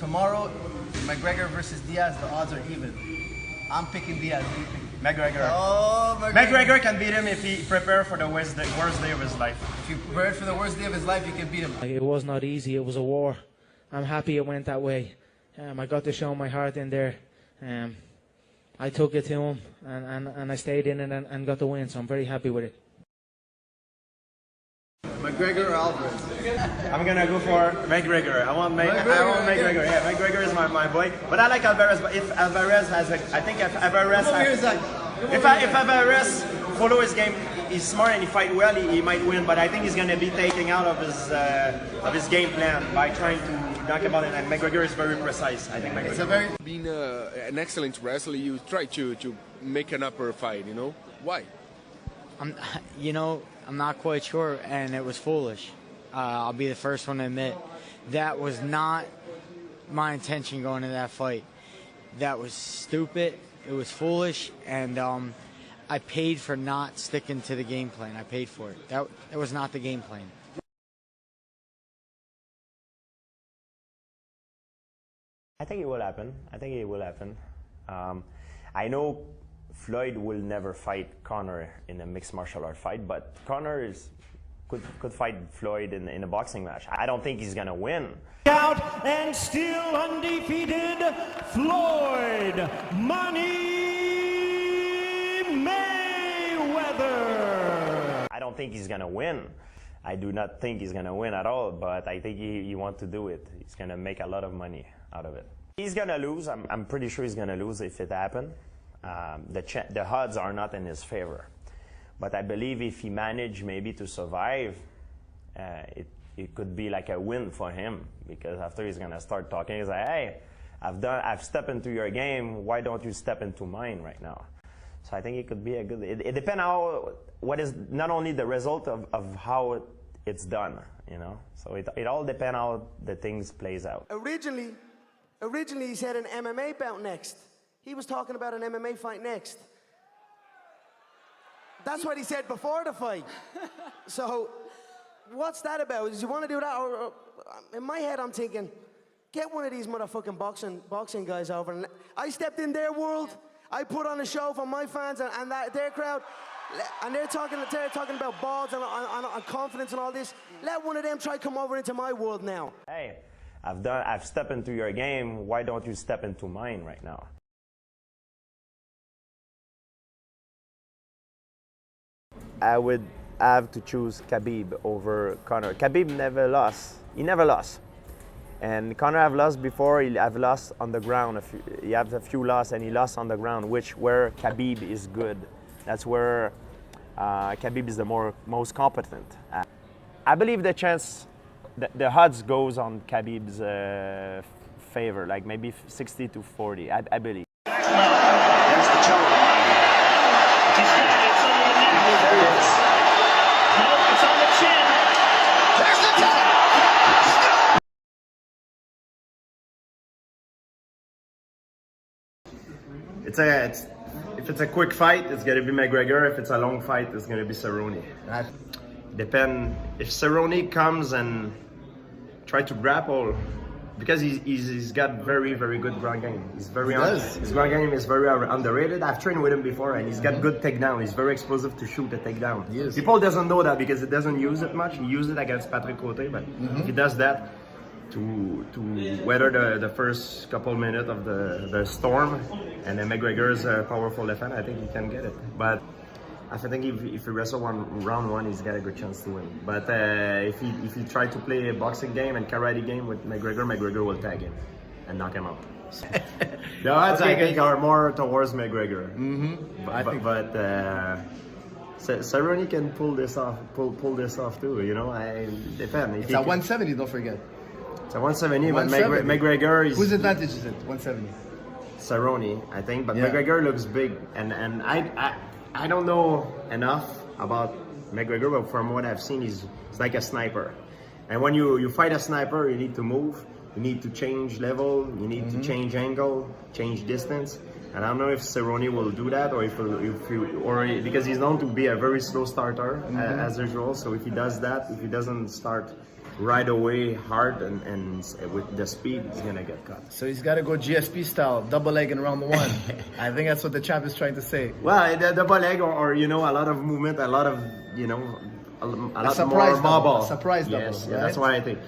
tomorrow, McGregor versus Diaz, the odds are even. I'm picking Diaz. What do you think? McGregor. Oh, McGregor can beat him if he prepare for the worst day of his life. If you prepared for the worst day of his life, you can beat him. It was not easy. It was a war. I'm happy it went that way. I got to show my heart in there. I took it to him, and I stayed in it and got the win, so I'm very happy with it. McGregor or Alvarez? I'm gonna go for McGregor. I want McGregor. Yeah, McGregor is my boy. But I like Alvarez. But if Alvarez has if Alvarez follow his game, he's smart and he fight well, he might win. But I think he's gonna be taking out of his game plan by trying to knock him out. And McGregor is very precise. I think McGregor. Being an excellent wrestler, you try to make an upper fight. You know why? I'm not quite sure, and it was foolish. I'll be the first one to admit that was not my intention going into that fight. That was stupid. It was foolish, and I paid for not sticking to the game plan. I paid for it. That was not the game plan. I think it will happen. I know Floyd will never fight Conor in a mixed martial art fight, but Conor could fight Floyd in a boxing match. I don't think he's gonna win. Out and still undefeated, Floyd Money Mayweather. I don't think he's gonna win. I do not think he's gonna win at all, but I think he wants to do it. He's gonna make a lot of money out of it. He's gonna lose. I'm pretty sure he's gonna lose if it happens. The odds are not in his favor, but I believe if he managed maybe to survive, it could be like a win for him, because after he's gonna start talking, he's like, hey, I've stepped into your game, why don't you step into mine right now? So I think it could be a good. It depends what is not only the result of how it's done, So it all depends how the things plays out. Originally he said an MMA bout next. He was talking about an MMA fight next. That's what he said before the fight. So, what's that about? Does he want to do that? Or in my head, I'm thinking, get one of these motherfucking boxing guys over. And I stepped in their world. I put on a show for my fans and their crowd. And they're talking about balls and confidence and all this. Let one of them try come over into my world now. Hey, I've stepped into your game. Why don't you step into mine right now? I would have to choose Khabib over Conor. Khabib never lost. He never lost. And Conor have lost before. He have lost on the ground. He have a few losses, and he lost on the ground, where Khabib is good. That's where Khabib is the most competent. I believe the chance, the odds goes on Khabib's favor, like maybe 60-40. I believe. There's the choke. It's on the chin. There's the tap. If it's a quick fight, it's gonna be McGregor. If it's a long fight, it's gonna be Cerrone. Depend if Cerrone comes and try to grapple, because he's got very good ground game. His ground game is very underrated. I've trained with him before, and he's got good takedown. He's very explosive to shoot a takedown. People doesn't know that because he doesn't use it much. He used it against Patrick Cote, but if he does that to weather the first couple minutes of the storm, and then McGregor's a powerful defense, I think he can get it. But I think if he wrestle round one, he's got a good chance to win. But if he try to play a boxing game and karate game with McGregor will tag him and knock him out. The odds I think are more towards McGregor. But Cerrone can pull this off too. I depend. It's at 170, don't forget. It's at 170, but McGregor is. Whose advantage is it? 170. Cerrone, I think, but McGregor looks big, and I don't know enough about McGregor, but from what I've seen, he's like a sniper. And when you fight a sniper, you need to move, you need to change level, you need to change angle, change distance. And I don't know if Cerrone will do that, or because he's known to be a very slow starter as usual. So if he does that, if he doesn't start right away hard and with the speed, he's gonna get caught. So he's got to go GSP style, double leg in round 1. I think that's what the champ is trying to say. Well, the double leg or you know, a lot of movement, a lot of, you know, a lot surprise more double, mobile. a surprise double, Yes, yeah, right? that's what I think.